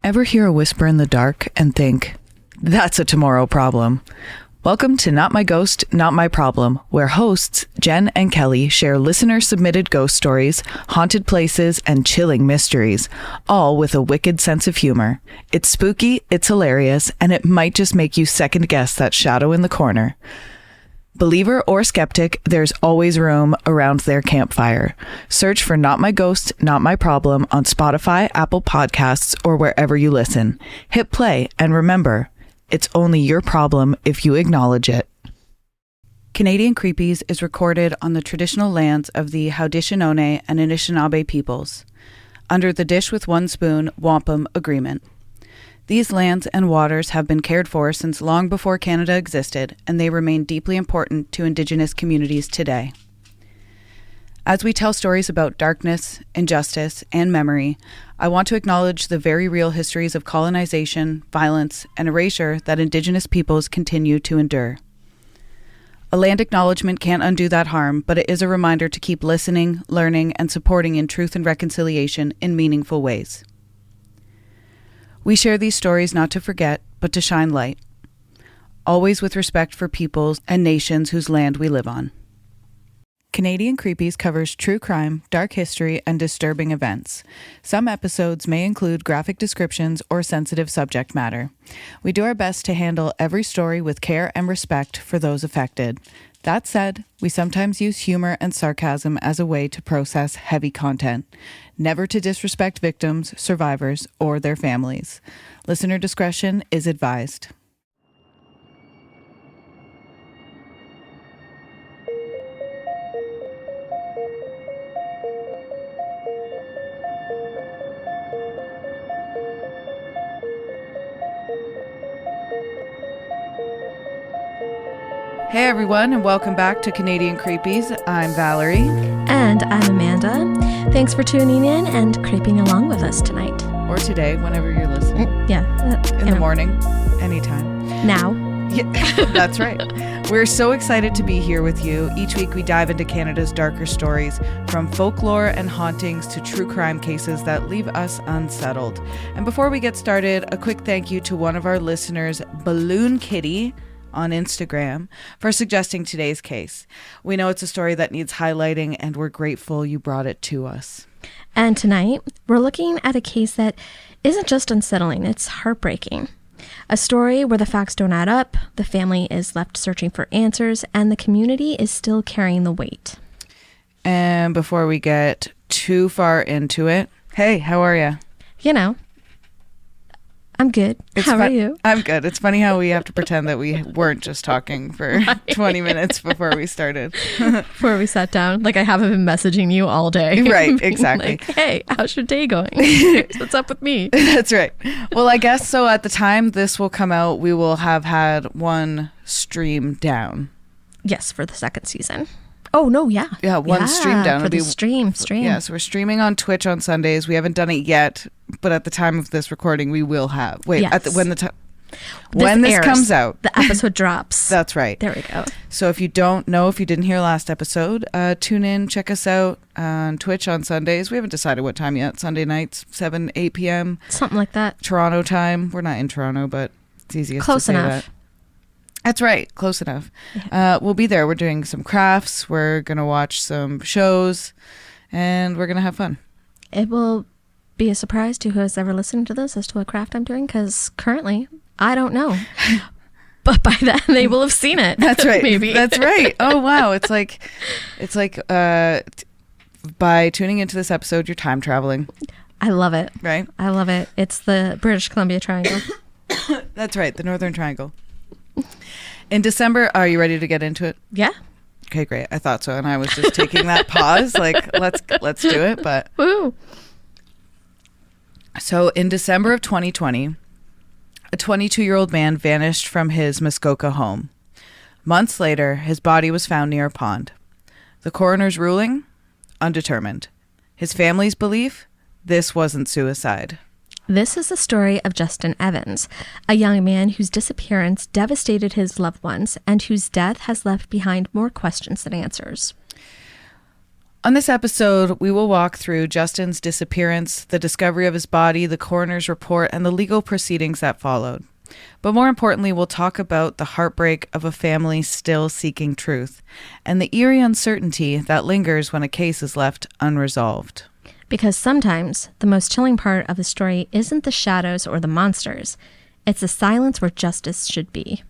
Ever hear a whisper in the dark and think, that's a tomorrow problem? Welcome to Not My Ghost, Not My Problem, where hosts Jen and Kelly share listener-submitted ghost stories, haunted places, and chilling mysteries, all with a wicked sense of humor. It's spooky, it's hilarious, and it might just make you second-guess that shadow in the corner. Believer or skeptic, there's always room around their campfire. Search for Not My Ghost, Not My Problem on Spotify, Apple Podcasts, or wherever you listen. Hit play, and remember, it's only your problem if you acknowledge it. Canadian Creepies is recorded on the traditional lands of the Haudenosaunee and Anishinaabe peoples, under the Dish with One Spoon Wampum Agreement. These lands and waters have been cared for since long before Canada existed, and they remain deeply important to Indigenous communities today. As we tell stories about darkness, injustice, and memory, I want to acknowledge the very real histories of colonization, violence, and erasure that Indigenous peoples continue to endure. A land acknowledgement can't undo that harm, but it is a reminder to keep listening, learning, and supporting in truth and reconciliation in meaningful ways. We share these stories not to forget, but to shine light, always with respect for peoples and nations whose land we live on. Canadian Creepies covers true crime, dark history, and disturbing events. Some episodes may include graphic descriptions or sensitive subject matter. We do our best to handle every story with care and respect for those affected. That said, we sometimes use humor and sarcasm as a way to process heavy content, never to disrespect victims, survivors, or their families. Listener discretion is advised. Hey everyone, and welcome back to Canadian Creepies. I'm Valerie. And I'm Amanda. Thanks for tuning in and creeping along with us tonight. Or today, whenever you're listening. Yeah. In the morning, anytime. Now. Yeah, that's right. We're so excited to be here with you. Each week we dive into Canada's darker stories, from folklore and hauntings to true crime cases that leave us unsettled. And before we get started, a quick thank you to one of our listeners, Balloon Kitty, on Instagram, for suggesting today's case. We know it's a story that needs highlighting, and we're grateful you brought it to us. And tonight, we're looking at a case that isn't just unsettling, it's heartbreaking. A story where the facts don't add up, the family is left searching for answers, and the community is still carrying the weight. And before we get too far into it, hey, how are you? You know, I'm good. How are you? I'm good. It's funny how we have to pretend that we weren't just talking for 20 minutes before we started. Before we sat down. Like I haven't been messaging you all day. Right, exactly. Like, hey, how's your day going? What's up with me? That's right. Well, I guess so at the time this will come out, we will have had one stream down. Yes, for the second season. Oh, no, yeah. Yeah, one stream down. For the stream. Yeah, so we're streaming on Twitch on Sundays. We haven't done it yet, but at the time of this recording, we will have. Wait, yes. when this comes out. The episode drops. That's right. There we go. So if you don't know, if you didn't hear last episode, tune in, check us out on Twitch on Sundays. We haven't decided what time yet. Sunday nights, 7, 8 p.m. Something like that. Toronto time. We're not in Toronto, but it's easiest Close to say enough. that. That's right. Close enough. Yeah. We'll be there. We're doing some crafts. We're going to watch some shows, and we're going to have fun. It will be a surprise to who has ever listened to this as to what craft I'm doing, because currently I don't know. But by then they will have seen it. That's right. Maybe. That's right. Oh, wow. It's like by tuning into this episode, you're time traveling. I love it. Right? I love it. It's the British Columbia Triangle. That's right. The Northern Triangle. In December, are you ready to get into it? Yeah. Okay, great. I thought so, and I was just taking that pause, like let's do it. But woo. So in December of 2020, a 22-year-old man vanished from his Muskoka home. Months later, his body was found near a pond. The coroner's ruling? Undetermined. His family's belief? This wasn't suicide. This is the story of Justin Evans, a young man whose disappearance devastated his loved ones and whose death has left behind more questions than answers. On this episode, we will walk through Justin's disappearance, the discovery of his body, the coroner's report, and the legal proceedings that followed. But more importantly, we'll talk about the heartbreak of a family still seeking truth and the eerie uncertainty that lingers when a case is left unresolved. Because sometimes the most chilling part of the story isn't the shadows or the monsters. It's the silence where justice should be.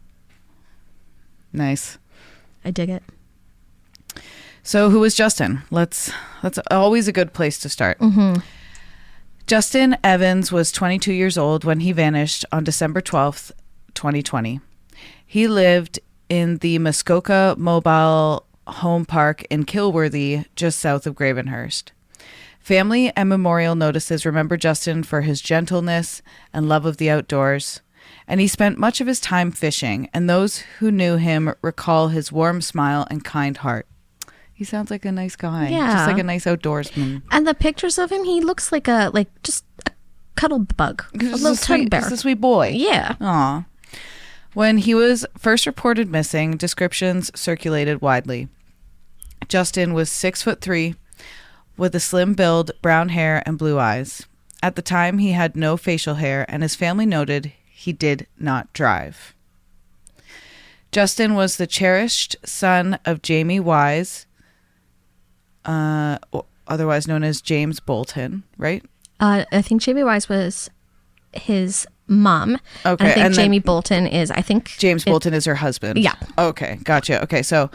Nice. I dig it. So who was Justin? That's always a good place to start. Mm-hmm. Justin Evans was 22 years old when he vanished on December 12th, 2020. He lived in the Muskoka Mobile Home Park in Kilworthy, just south of Gravenhurst. Family and memorial notices remember Justin for his gentleness and love of the outdoors, and he spent much of his time fishing, and those who knew him recall his warm smile and kind heart. He sounds like a nice guy. Yeah. Just like a nice outdoorsman. And the pictures of him, he looks like just a cuddle bug. A little teddy bear. He's a sweet boy. Yeah. Aw. When he was first reported missing, descriptions circulated widely. Justin was 6'3", with a slim build, brown hair, and blue eyes. At the time, he had no facial hair, and his family noted he did not drive. Justin was the cherished son of Jamie Wise, otherwise known as James Bolton, right? I think Jamie Wise was his mom. Okay. And I think Jamie Bolton is, James Bolton is her husband. Yeah. Okay. Gotcha. Okay. So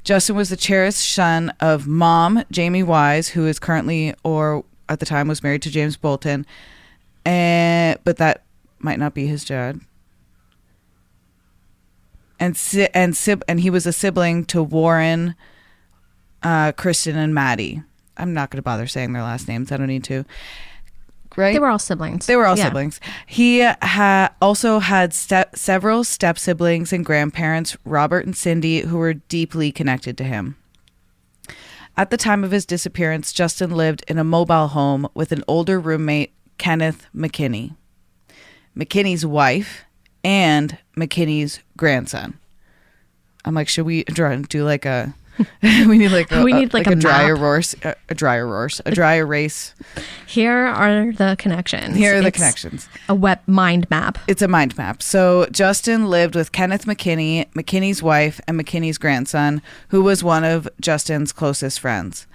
Justin was the cherished son of mom, Jamie Wise, who is currently, or at the time was married to James Bolton. But that might not be his dad. And he was a sibling to Warren, Kristen, and Maddie. I'm not going to bother saying their last names. I don't need to. Right? They were all siblings. Siblings. He also had several step-siblings and grandparents, Robert and Cindy, who were deeply connected to him. At the time of his disappearance, Justin lived in a mobile home with an older roommate, Kenneth McKinney, McKinney's wife, and McKinney's grandson. I'm like, should we do like a... we need like a dry erase. A dry erase. Here are the connections. A web mind map. It's a mind map. So Justin lived with Kenneth McKinney, McKinney's wife, and McKinney's grandson, who was one of Justin's closest friends,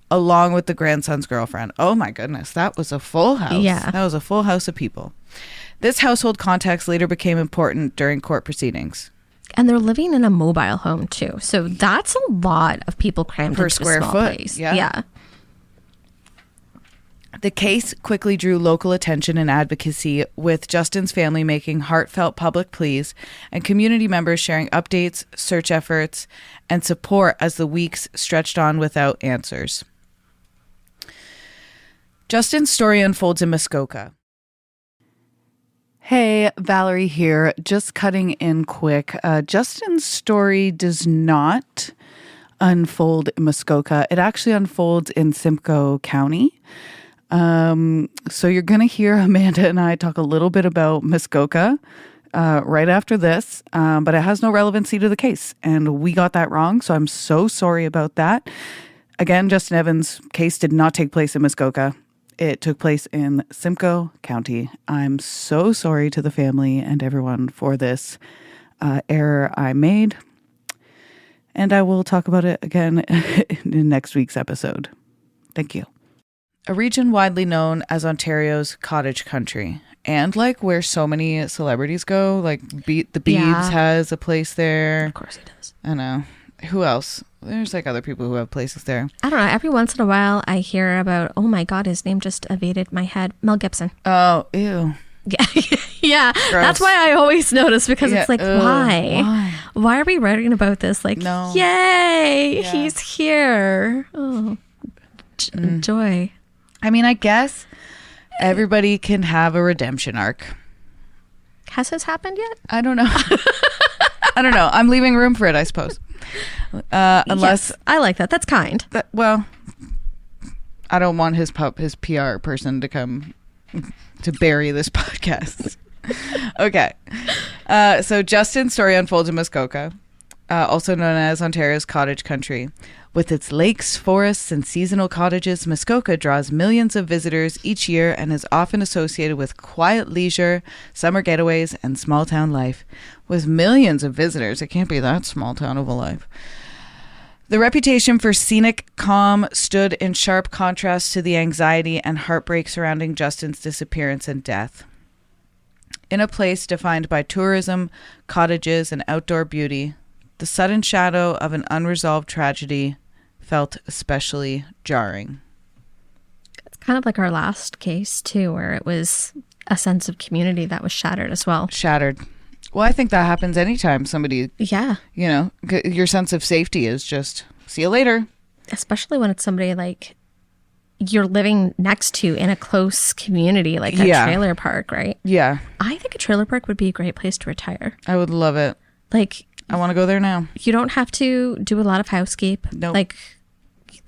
along with the grandson's girlfriend. Oh my goodness, that was a full house. Yeah. That was a full house of people. This household context later became important during court proceedings. And they're living in a mobile home too. So that's a lot of people crammed per into square a small foot. place. Yeah. The case quickly drew local attention and advocacy, with Justin's family making heartfelt public pleas and community members sharing updates, search efforts, and support as the weeks stretched on without answers. Justin's story unfolds in Muskoka. Hey, Valerie here. Just cutting in quick. Justin's story does not unfold in Muskoka. It actually unfolds in Simcoe County. So you're going to hear Amanda and I talk a little bit about Muskoka right after this, but it has no relevancy to the case. And we got that wrong, so I'm so sorry about that. Again, Justin Evans' case did not take place in Muskoka. It took place in Simcoe County. I'm so sorry to the family and everyone for this error I made. And I will talk about it again in next week's episode. Thank you. A region widely known as Ontario's cottage country. And like where so many celebrities go, like the Biebs has a place there. Of course he does. I know. Who else? There's like other people who have places there. I don't know. Every once in a while, I hear about, oh my God, his name just evaded my head. Mel Gibson. Oh, ew. Yeah. Yeah. That's why I always notice, because it's like, why? Why are we writing about this? Like, no. Yay, he's here. Oh, joy. I mean, I guess everybody can have a redemption arc. Has this happened yet? I don't know. I don't know. I'm leaving room for it, I suppose. Unless I like that. That's kind. Well, I don't want his PR person to come to bury this podcast. Okay. So Justin's story unfolds in Muskoka. also known as Ontario's cottage country. With its lakes, forests, and seasonal cottages, Muskoka draws millions of visitors each year and is often associated with quiet leisure, summer getaways, and small-town life. With millions of visitors, it can't be that small town of a life. The reputation for scenic calm stood in sharp contrast to the anxiety and heartbreak surrounding Justin's disappearance and death. In a place defined by tourism, cottages, and outdoor beauty, the sudden shadow of an unresolved tragedy felt especially jarring. It's kind of like our last case, too, where it was a sense of community that was shattered as well. Shattered. Well, I think that happens anytime somebody, your sense of safety is just, see you later. Especially when it's somebody like you're living next to in a close community, like a trailer park, right? Yeah. I think a trailer park would be a great place to retire. I would love it. Like, I want to go there now. You don't have to do a lot of housekeep. Nope. Like,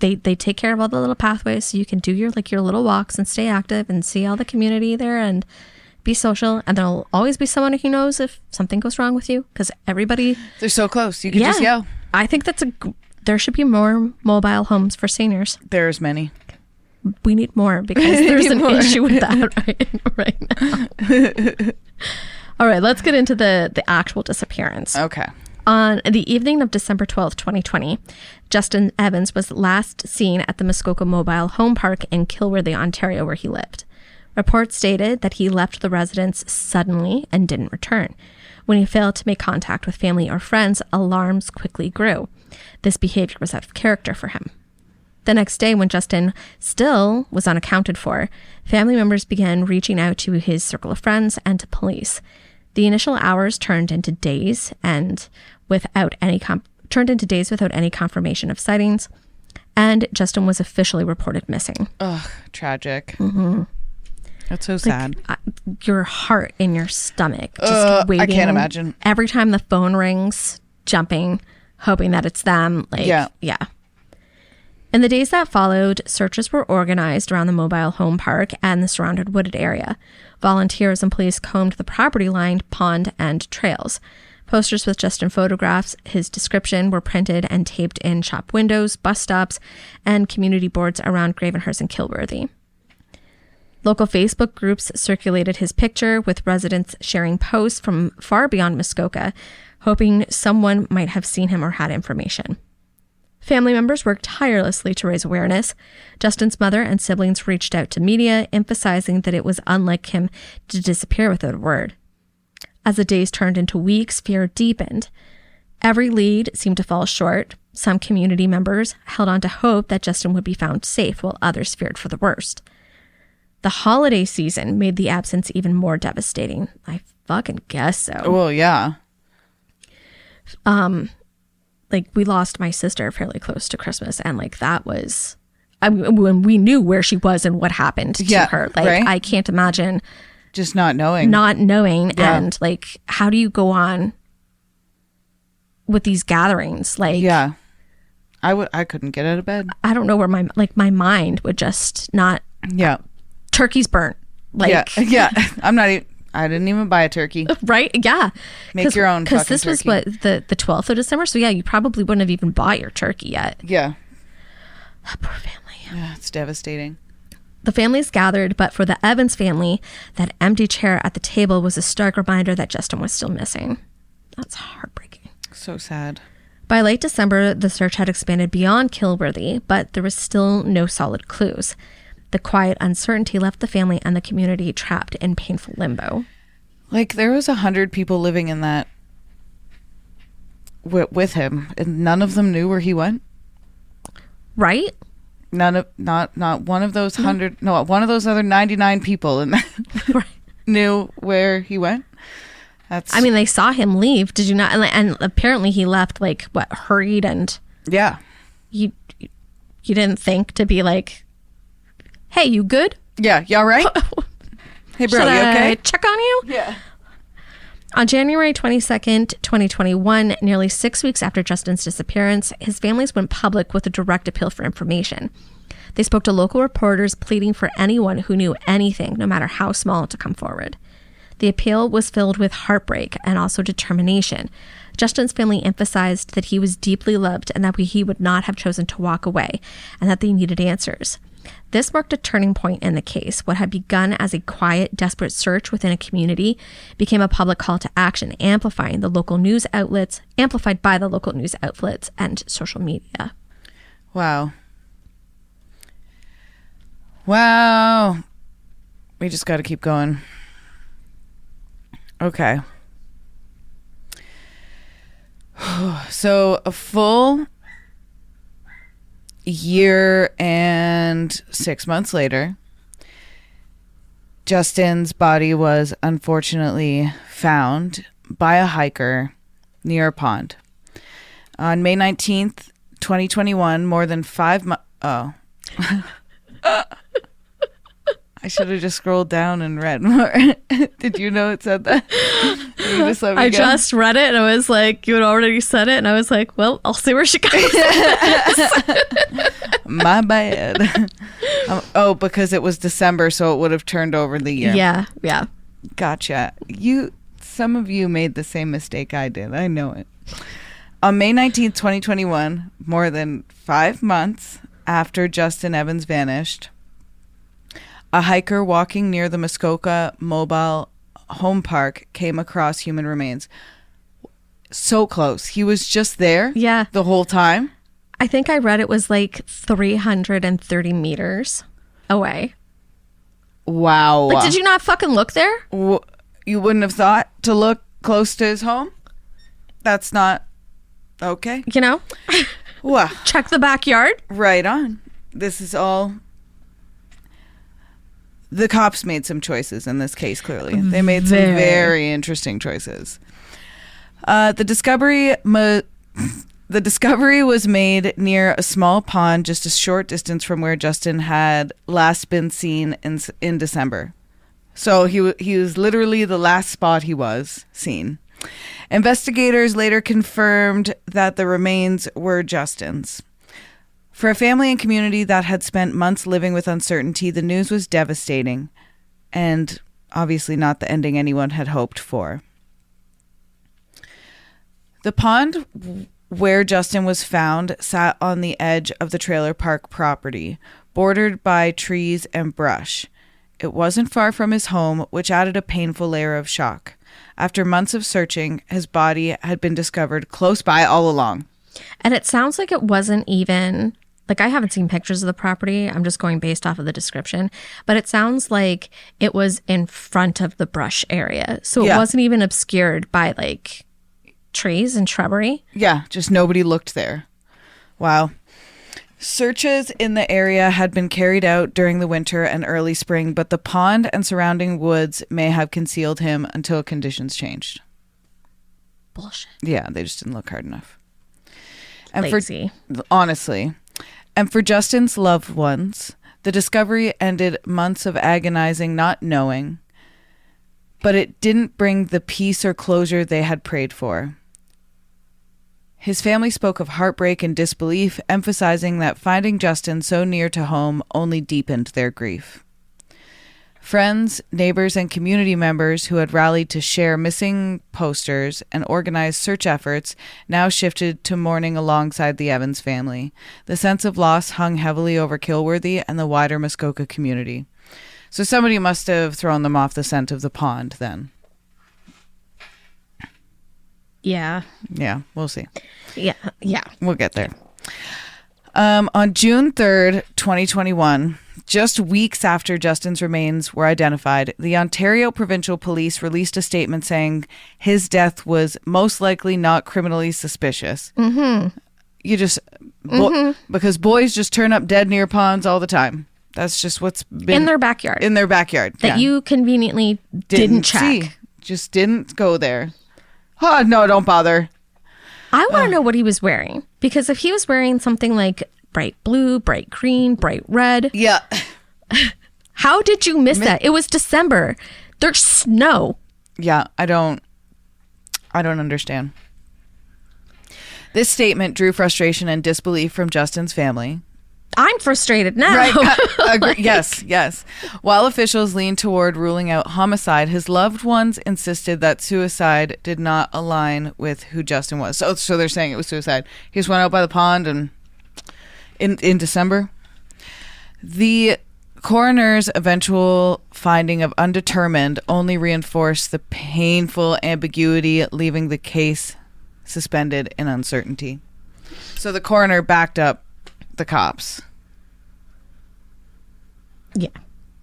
they take care of all the little pathways, so you can do your little walks and stay active and see all the community there and be social. And there'll always be someone who knows if something goes wrong with you, because everybody, they're so close. You can just yell. I think there should be more mobile homes for seniors. There's many. We need more, because there's an issue with that right now. All right, let's get into the actual disappearance. Okay. On the evening of December 12th, 2020, Justin Evans was last seen at the Muskoka Mobile Home Park in Kilworthy, Ontario, where he lived. Reports stated that he left the residence suddenly and didn't return. When he failed to make contact with family or friends, alarms quickly grew. This behavior was out of character for him. The next day, when Justin still was unaccounted for, family members began reaching out to his circle of friends and to police. The initial hours turned into days without any confirmation of sightings, and Justin was officially reported missing. Ugh, tragic. Mm-hmm. That's so sad. Your heart in your stomach, just waiting. I can't imagine. Every time the phone rings, jumping, hoping that it's them. Yeah. In the days that followed, searches were organized around the mobile home park and the surrounding wooded area. Volunteers and police combed the property-lined pond and trails. Posters with Justin photographs, his description, were printed and taped in shop windows, bus stops, and community boards around Gravenhurst and Kilworthy. Local Facebook groups circulated his picture, with residents sharing posts from far beyond Muskoka, hoping someone might have seen him or had information. Family members worked tirelessly to raise awareness. Justin's mother and siblings reached out to media, emphasizing that it was unlike him to disappear without a word. As the days turned into weeks, fear deepened. Every lead seemed to fall short. Some community members held on to hope that Justin would be found safe, while others feared for the worst. The holiday season made the absence even more devastating. I fucking guess so. Well, yeah. We lost my sister fairly close to Christmas, and that was, when we knew where she was and what happened to her. Right? I can't imagine just not knowing. Yeah. And how do you go on with these gatherings? I couldn't get out of bed. I don't know where my mind would just not. Yeah. Turkey's burnt. I didn't even buy a turkey. Right? Yeah. Make your own fucking turkey. Because this was the 12th of December. So you probably wouldn't have even bought your turkey yet. Yeah. Poor family. Yeah, it's devastating. The families gathered, but for the Evans family, that empty chair at the table was a stark reminder that Justin was still missing. That's heartbreaking. So sad. By late December, the search had expanded beyond Kilworthy, but there was still no solid clues. The quiet uncertainty left the family and the community trapped in painful limbo. There was 100 people living in that with him, and none of them knew where he went. Right? Not one of those 100. No, one of those other 99 people in that right. knew where he went. They saw him leave. Did you not? And apparently he left hurried and. Yeah. You didn't think to be hey, you good? Yeah, you all right? Hey, bro, Should you okay? I check on you? Yeah. On January 22nd, 2021, nearly 6 weeks after Justin's disappearance, his families went public with a direct appeal for information. They spoke to local reporters pleading for anyone who knew anything, no matter how small, to come forward. The appeal was filled with heartbreak and also determination. Justin's family emphasized that he was deeply loved and that he would not have chosen to walk away, and that they needed answers. This marked a turning point in the case. What had begun as a quiet, desperate search within a community became a public call to action, amplified by the local news outlets and social media. Wow. Wow. We just got to keep going. Okay. So a full year and 6 months later, Justin's body was unfortunately found by a hiker near a pond. On May 19th, 2021, more than 5 months... Oh. I should have just scrolled down and read more. Did you know it said that? I just read it and I was like, you had already said it. And I was like, well, I'll see where she goes. My bad. Because it was December, so it would have turned over the year. Yeah. Gotcha. Some of you made the same mistake I did. I know it. On May 19th, 2021, more than 5 months after Justin Evans vanished, a hiker walking near the Muskoka Mobile Home Park came across human remains. So close. He was just there the whole time. I think I read it was like 330 meters away. Wow. Like, did you not fucking look there? You wouldn't have thought to look close to his home? That's not okay. You know? Well, check the backyard. Right on. This is all... The cops made some choices in this case, clearly. They made some very interesting choices. The discovery was made near a small pond just a short distance from where Justin had last been seen in December. So he was literally the last spot he was seen. Investigators later confirmed that the remains were Justin's. For a family and community that had spent months living with uncertainty, the news was devastating and obviously not the ending anyone had hoped for. The pond where Justin was found sat on the edge of the trailer park property, bordered by trees and brush. It wasn't far from his home, which added a painful layer of shock. After months of searching, his body had been discovered close by all along. And it sounds like it wasn't even... Like, I haven't seen pictures of the property. I'm just going based off of the description. But it sounds like it was in front of the brush area. So it wasn't even obscured by, like, trees and shrubbery. Yeah, just nobody looked there. Wow. Searches in the area had been carried out during the winter and early spring, but the pond and surrounding woods may have concealed him until conditions changed. Bullshit. Yeah, they just didn't look hard enough. And lazy. Honestly... And for Justin's loved ones, the discovery ended months of agonizing not knowing, but it didn't bring the peace or closure they had prayed for. His family spoke of heartbreak and disbelief, emphasizing that finding Justin so near to home only deepened their grief. Friends, neighbors, and community members who had rallied to share missing posters and organize search efforts now shifted to mourning alongside the Evans family. The sense of loss hung heavily over Kilworthy and the wider Muskoka community. So somebody must have thrown them off the scent of the pond then. Yeah. Yeah, we'll see. Yeah. We'll get there. On June 3rd, 2021... Just weeks after Justin's remains were identified, the Ontario Provincial Police released a statement saying his death was most likely not criminally suspicious. Mm-hmm. Because boys just turn up dead near ponds all the time. That's just what's been... In their backyard. That you conveniently didn't check. See. Just didn't go there. Oh, no, don't bother. I want to know what he was wearing. Because if he was wearing something like... bright blue, bright green, bright red. Yeah. How did you miss that? It was December. There's snow. Yeah, I don't understand. This statement drew frustration and disbelief from Justin's family. I'm frustrated now. Right. Yes. While officials leaned toward ruling out homicide, his loved ones insisted that suicide did not align with who Justin was. So they're saying it was suicide. He just went out by the pond and in December. The coroner's eventual finding of undetermined only reinforced the painful ambiguity, leaving the case suspended in uncertainty. So the coroner backed up the cops. Yeah.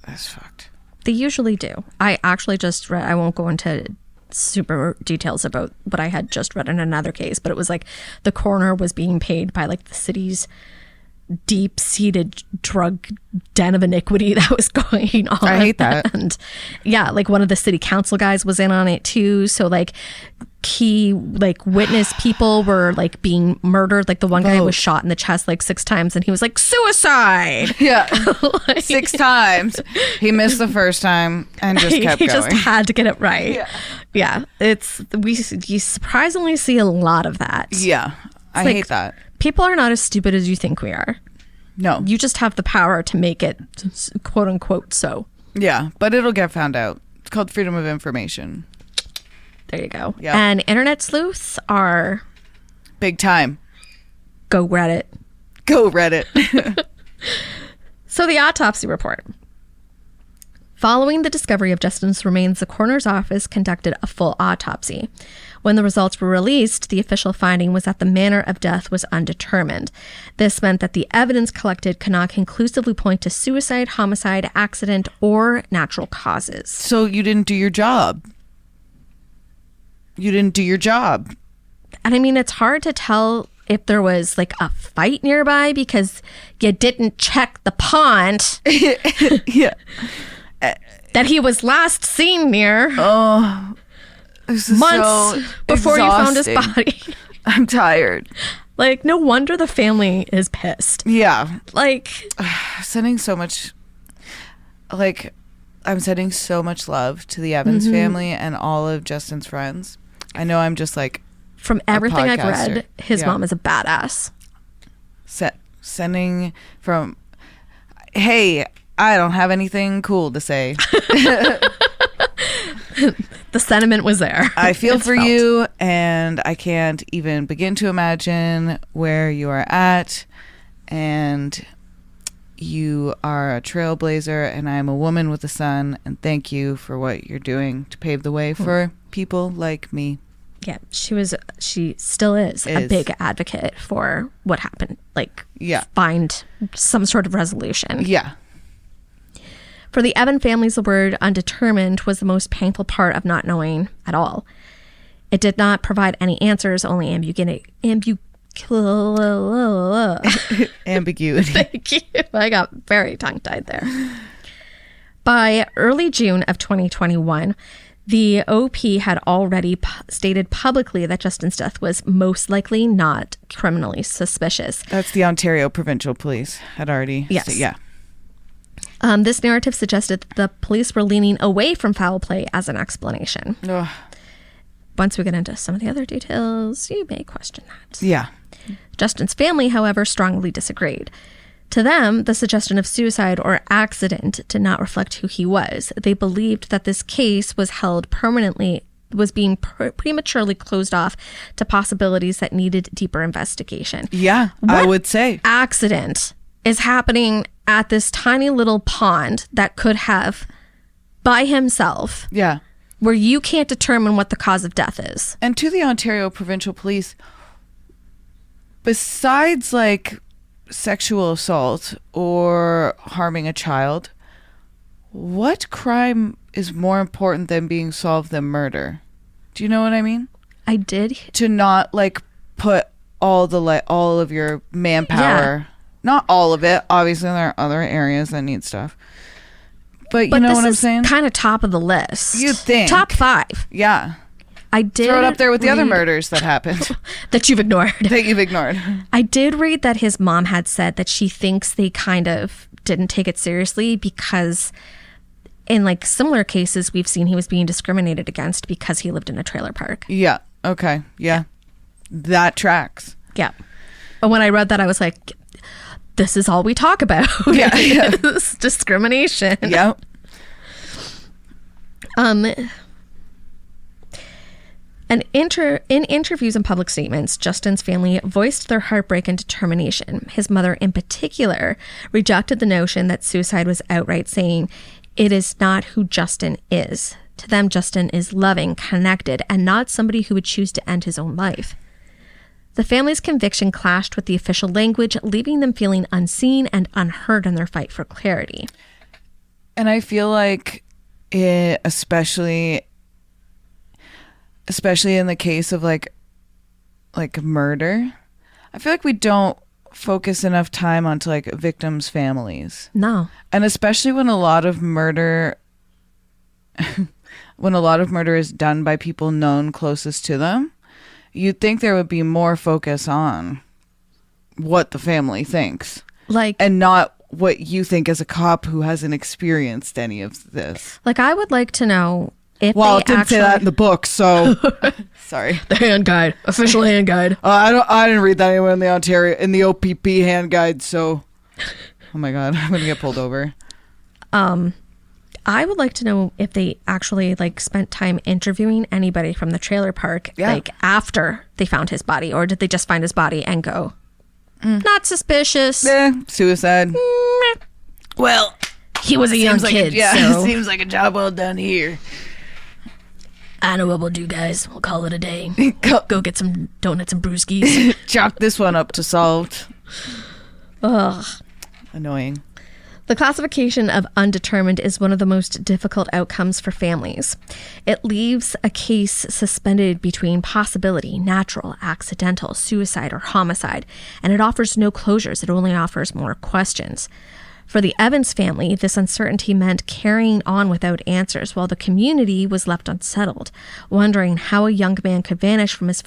That's fucked. They usually do. I actually just read, I won't go into super details about what I had just read in another case, but it was like the coroner was being paid by like the city's deep-seated drug den of iniquity that was going on. I hate that. And yeah, like one of the city council guys was in on it too. So like key like witness people were like being murdered. Like the one guy was shot in the chest like 6 times and he was like, suicide. Yeah. Like, 6 times. He missed the first time and just kept he going. just had to get it right. Yeah. You surprisingly see a lot of that. Yeah. I hate that. People are not as stupid as you think we are. No. You just have the power to make it quote unquote so. Yeah, but it'll get found out. It's called freedom of information. There you go. Yeah. And internet sleuths are big time. Go Reddit. Go Reddit. So the autopsy report. Following the discovery of Justin's remains, the coroner's office conducted a full autopsy. When the results were released, the official finding was that the manner of death was undetermined. This meant that the evidence collected could not conclusively point to suicide, homicide, accident, or natural causes. So you didn't do your job. And I mean, it's hard to tell if there was like a fight nearby because you didn't check the pond. Yeah. That he was last seen near. Oh, this is months so before you found his exhausting. body. I'm tired. Like, no wonder the family is pissed. Yeah. Like, sending so much, like, I'm sending so much love to the Evans family and all of Justin's friends. I know I'm just like, from everything I've read, his mom is a badass. Sending from, hey, I don't have anything cool to say. The sentiment was there. I feel for you, and I can't even begin to imagine where you are at. And you are a trailblazer, and I'm a woman with a son. And thank you for what you're doing to pave the way for people like me. Yeah, she still is a big advocate for what happened. Like, find some sort of resolution. Yeah. For the Evan families, the word undetermined was the most painful part of not knowing at all. It did not provide any answers, only ambiguity. Ambiguity. Thank you. I got very tongue-tied there. By early June of 2021, the OP had already stated publicly that Justin's death was most likely not criminally suspicious. That's the Ontario Provincial Police had already. Yes. Yeah. This narrative suggested that the police were leaning away from foul play as an explanation. Ugh. Once we get into some of the other details, you may question that. Yeah. Justin's family, however, strongly disagreed. To them, the suggestion of suicide or accident did not reflect who he was. They believed that this case was being prematurely closed off to possibilities that needed deeper investigation. Yeah, I would say. Accident is happening at this tiny little pond that could have, by himself, where you can't determine what the cause of death is. And to the Ontario Provincial Police, besides like sexual assault or harming a child, what crime is more important than being solved than murder? Do you know what I mean? I did. To not like put all of your manpower. Not all of it. Obviously, there are other areas that need stuff. But you know what I'm saying? Kind of top of the list. You'd think. Top 5. Yeah. I did. Throw it up there with the other murders that happened. That you've ignored. I did read that his mom had said that she thinks they kind of didn't take it seriously because in like similar cases we've seen he was being discriminated against because he lived in a trailer park. Yeah. Okay. Yeah. That tracks. Yeah. But when I read that, I was like, this is all we talk about. Yeah. Is discrimination. Yep. In interviews and public statements, Justin's family voiced their heartbreak and determination. His mother, in particular, rejected the notion that suicide was outright, saying, "It is not who Justin is. To them, Justin is loving, connected, and not somebody who would choose to end his own life." The family's conviction clashed with the official language, leaving them feeling unseen and unheard in their fight for clarity. And I feel like especially in the case of like murder, I feel like we don't focus enough time onto like victims' families. No. And especially when a lot of murder is done by people known closest to them, you'd think there would be more focus on what the family thinks. Like, and not what you think as a cop who hasn't experienced any of this. Like, I would like to know if well, they it didn't say that in the book, so sorry. The hand guide, official hand guide. I didn't read that anywhere in the OPP hand guide, so oh my god, I'm gonna get pulled over. I would like to know if they actually like spent time interviewing anybody from the trailer park, like after they found his body, or did they just find his body and go, not suspicious? Suicide. Well, he was a young kid. So. Seems like a job well done here. I know what we'll do, guys. We'll call it a day. Go get some donuts and brewskis. Chalk this one up to solved. Ugh. Annoying. The classification of undetermined is one of the most difficult outcomes for families. It leaves a case suspended between possibility, natural, accidental, suicide, or homicide, and it offers no closures. It only offers more questions. For the Evans family, this uncertainty meant carrying on without answers, while the community was left unsettled, wondering how a young man could vanish from his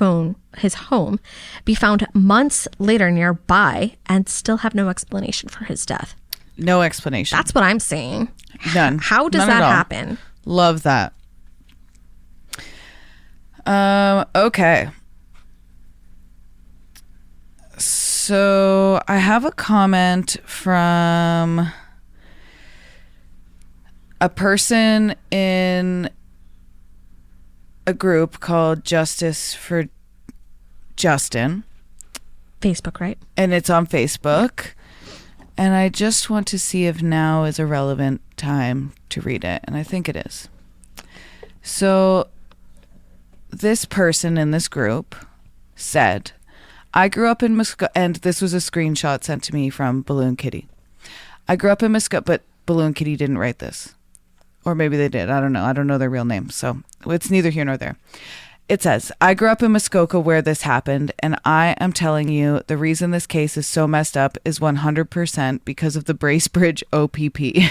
home, be found months later nearby, and still have no explanation for his death. No explanation. That's what I'm saying. None. How does that happen? Love that. Okay. So I have a comment from a person in a group called Justice for Justin. Facebook, right? And it's on Facebook. And I just want to see if now is a relevant time to read it. And I think it is. So this person in this group said, I grew up in Muskoka, and this was a screenshot sent to me from Balloon Kitty. I grew up in Muskoka, but Balloon Kitty didn't write this. Or maybe they did. I don't know. I don't know their real name. So it's neither here nor there. It says, I grew up in Muskoka where this happened, and I am telling you the reason this case is so messed up is 100% because of the Bracebridge OPP.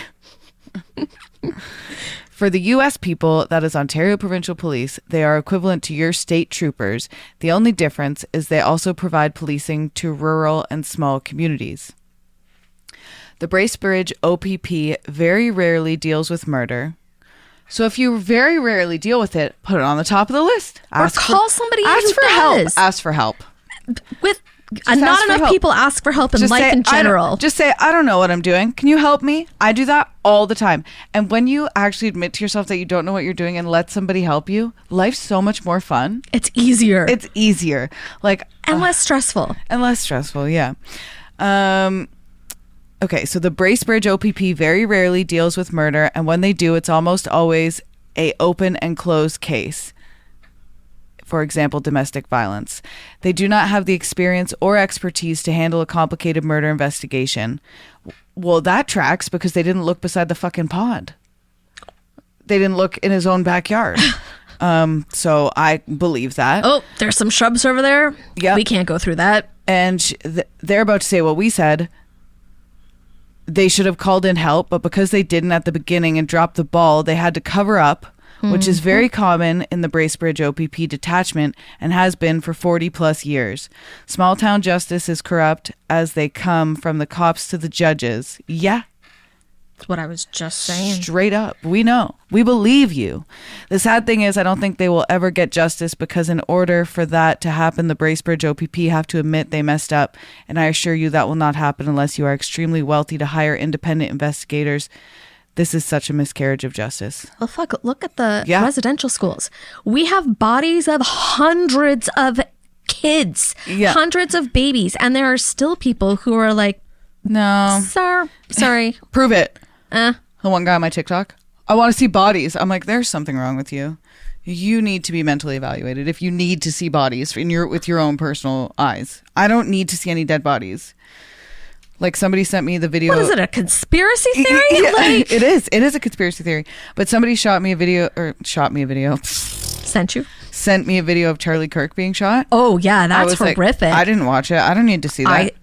For the U.S. people, that is Ontario Provincial Police, they are equivalent to your state troopers. The only difference is they also provide policing to rural and small communities. The Bracebridge OPP very rarely deals with murder. So if you very rarely deal with it, put it on the top of the list. Or call somebody who does. Ask for help. With not enough people ask for help in life in general. Just say, I don't know what I'm doing. Can you help me? I do that all the time. And when you actually admit to yourself that you don't know what you're doing and let somebody help you, life's so much more fun. It's easier. It's easier. And less stressful. Yeah. Okay, so the Bracebridge OPP very rarely deals with murder, and when they do, it's almost always a open and closed case. For example, domestic violence. They do not have the experience or expertise to handle a complicated murder investigation. Well, that tracks because they didn't look beside the fucking pond. They didn't look in his own backyard. So I believe that. Oh, there's some shrubs over there. Yeah, we can't go through that. And they're about to say what we said. They should have called in help, but because they didn't at the beginning and dropped the ball, they had to cover up, which is very common in the Bracebridge OPP detachment and has been for 40 plus years. Small town justice is corrupt as they come from the cops to the judges. Yeah. That's what I was just saying. Straight up. We know. We believe you. The sad thing is I don't think they will ever get justice because in order for that to happen, the Bracebridge OPP have to admit they messed up. And I assure you that will not happen unless you are extremely wealthy to hire independent investigators. This is such a miscarriage of justice. Well, fuck, look at the residential schools. We have bodies of hundreds of kids, hundreds of babies, and there are still people who are like, no. Sorry. Prove it. The one guy on my TikTok, I want to see bodies. I'm like, there's something wrong with you. You need to be mentally evaluated if you need to see bodies with your own personal eyes. I don't need to see any dead bodies. Like somebody sent me the video. What is it, a conspiracy theory? It is. It is a conspiracy theory. But somebody sent me a video. Sent me a video of Charlie Kirk being shot. Oh, yeah. That's horrific. Like, I didn't watch it. I don't need to see that.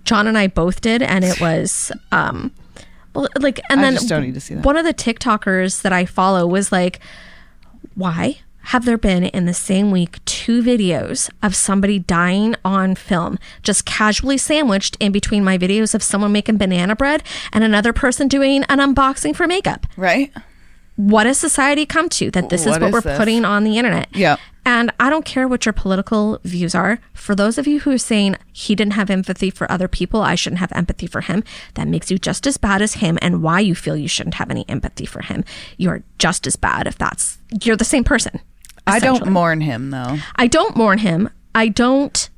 John and I both did. And it was, I just don't need to see that. One of the TikTokers that I follow was like, why have there been in the same week 2 videos of somebody dying on film, just casually sandwiched in between my videos of someone making banana bread and another person doing an unboxing for makeup? Right. What has society come to? That this is what we're putting on the internet. Yeah. And I don't care what your political views are. For those of you who are saying he didn't have empathy for other people, I shouldn't have empathy for him, that makes you just as bad as him. And why you feel you shouldn't have any empathy for him, you're just as bad if you're the same person. I don't mourn him, though. I don't mourn him. I didn't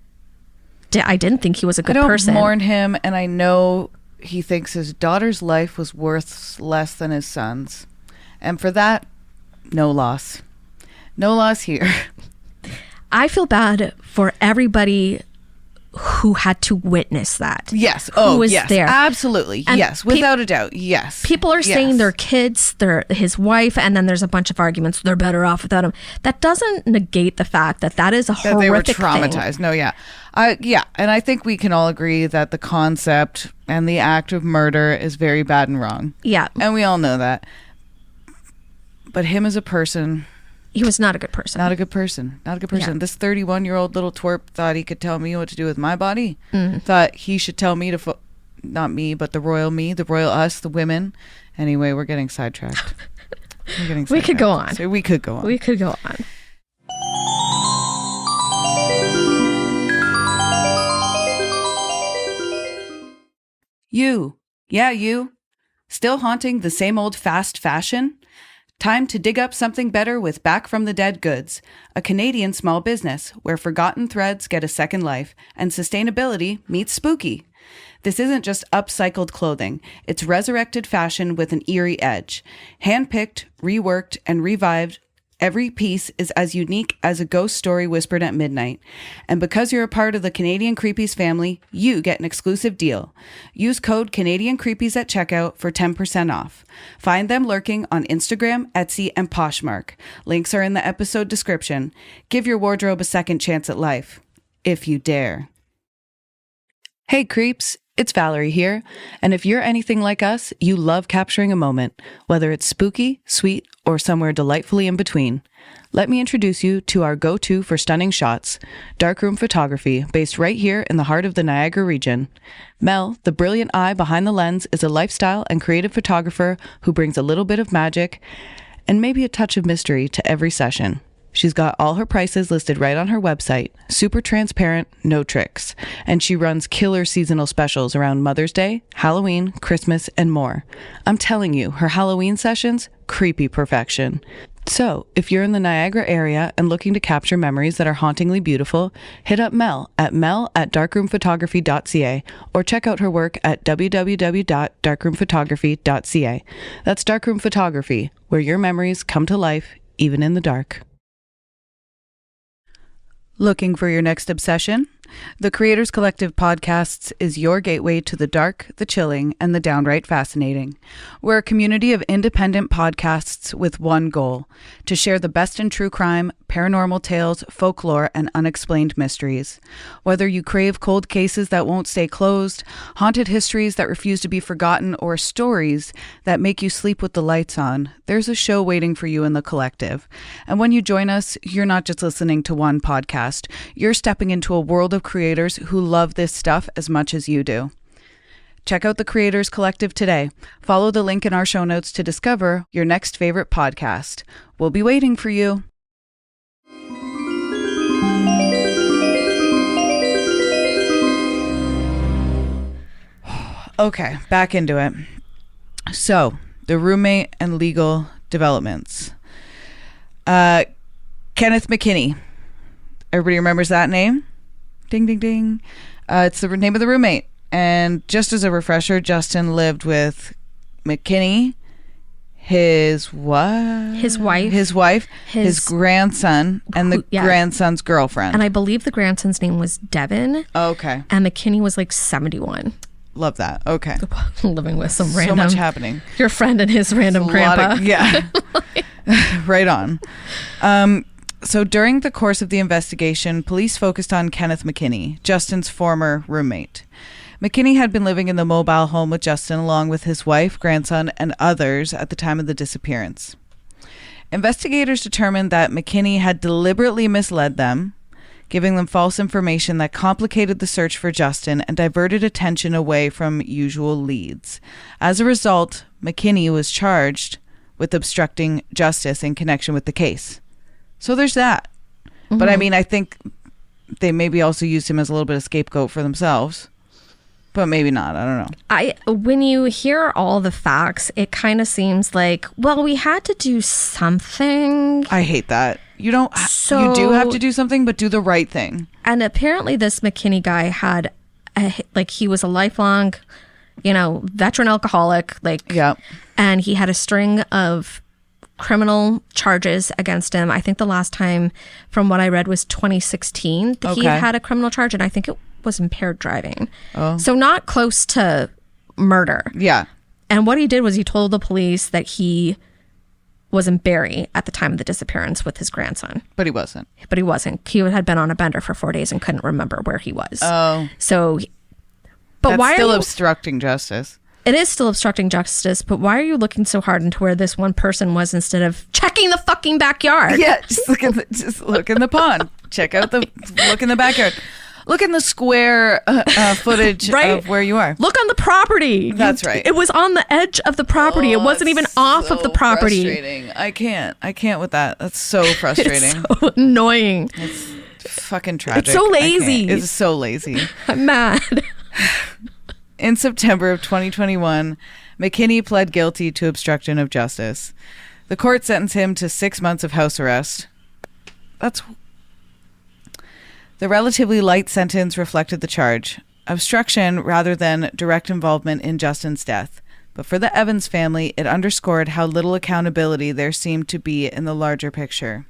think he was a good person. I don't mourn him, and I know he thinks his daughter's life was worth less than his son's. And for that, no loss. No loss here. I feel bad for everybody who had to witness that. Yes. Who was there. Absolutely. And yes. Without a doubt. Yes. People are saying their kids, his wife, and then there's a bunch of arguments. They're better off without him. That doesn't negate the fact that is a horrific thing. They were traumatized. No, yeah. And I think we can all agree that the concept and the act of murder is very bad and wrong. Yeah. And we all know that. But him as a person... He was not a good person. Not a good person. Yeah. This 31-year-old little twerp thought he could tell me what to do with my body. Thought he should tell me to... not me, but the royal us, the women. Anyway, we're getting sidetracked. We could go on. So we could go on. You. Yeah, you. Still haunting the same old fast fashion? Time to dig up something better with Back from the Dead Goods, a Canadian small business where forgotten threads get a second life and sustainability meets spooky. This isn't just upcycled clothing. It's resurrected fashion with an eerie edge. Handpicked, reworked, and revived, every piece is as unique as a ghost story whispered at midnight. And because you're a part of the Canadian Creepies family, you get an exclusive deal. Use code Canadian Creepies at checkout for 10% off. Find them lurking on Instagram, Etsy, and Poshmark. Links are in the episode description. Give your wardrobe a second chance at life, if you dare. Hey creeps, it's Valerie here, and if you're anything like us, you love capturing a moment, whether it's spooky, sweet, or somewhere delightfully in between. Let me introduce you to our go-to for stunning shots, darkroom photography, based right here in the heart of the Niagara region. Mel, the brilliant eye behind the lens, is a lifestyle and creative photographer who brings a little bit of magic and maybe a touch of mystery to every session. She's got all her prices listed right on her website, super transparent, no tricks, and she runs killer seasonal specials around Mother's Day, Halloween, Christmas, and more. I'm telling you, her Halloween sessions, creepy perfection. So, if you're in the Niagara area and looking to capture memories that are hauntingly beautiful, hit up Mel at mel@darkroomphotography.ca or check out her work at www.darkroomphotography.ca. That's Darkroom Photography, where your memories come to life, even in the dark. Looking for your next obsession? The Creators Collective Podcasts is your gateway to the dark, the chilling, and the downright fascinating. We're a community of independent podcasts with one goal: to share the best in true crime, paranormal tales, folklore, and unexplained mysteries. Whether you crave cold cases that won't stay closed, haunted histories that refuse to be forgotten, or stories that make you sleep with the lights on, there's a show waiting for you in the collective. And when you join us, you're not just listening to one podcast. You're stepping into a world of creators who love this stuff as much as you do. Check out the Creators Collective today. Follow the link in our show notes to discover your next favorite podcast. We'll be waiting for you. Okay, back into it. So, the roommate and legal developments. Kenneth McKinney. Everybody remembers that name? Ding, ding, ding. It's the name of the roommate. And just as a refresher, Justin lived with McKinney, his what? His wife. His grandson, and the grandson's girlfriend. And I believe the grandson's name was Devin. Okay. And McKinney was like 71. Love that. Okay. Living with some random... So much happening. Your friend and his random grandpa. Right on. So during the course of the investigation, police focused on Kenneth McKinney, Justin's former roommate. McKinney had been living in the mobile home with Justin along with his wife, grandson, and others at the time of the disappearance. Investigators determined that McKinney had deliberately misled them, giving them false information that complicated the search for Justin and diverted attention away from usual leads. As a result, McKinney was charged with obstructing justice in connection with the case. So there's that. Mm-hmm. But I mean, I think they maybe also used him as a little bit of scapegoat for themselves. But maybe not. I don't know. When you hear all the facts, it kind of seems like, well, we had to do something. I hate that. You don't. You do have to do something, but do the right thing. And apparently, this McKinney guy had, he was a lifelong, veteran alcoholic. Yeah. And he had a string of criminal charges against him. I think the last time, from what I read, was 2016 that he had a criminal charge, and I think it was impaired driving. Oh. So not close to murder. Yeah. And what he did was he told the police that he was in Barrie at the time of the disappearance with his grandson. But he wasn't. He had been on a bender for 4 days and couldn't remember where he was. Oh. So, but that's why still obstructing justice. It is still obstructing justice, but why are you looking so hard into where this one person was instead of checking the fucking backyard? Yeah, just look in the pond. Look in the backyard. Look in the square footage of where you are. Look on the property. That's right. It was on the edge of the property. It wasn't even off of the property. Frustrating. I can't with that. That's so frustrating. It's so annoying. It's fucking tragic. It's so lazy. It's so lazy. I'm mad. In September of 2021, McKinney pled guilty to obstruction of justice. The court sentenced him to 6 months of house arrest. The relatively light sentence reflected the charge, obstruction rather than direct involvement in Justin's death. But for the Evans family, it underscored how little accountability there seemed to be in the larger picture.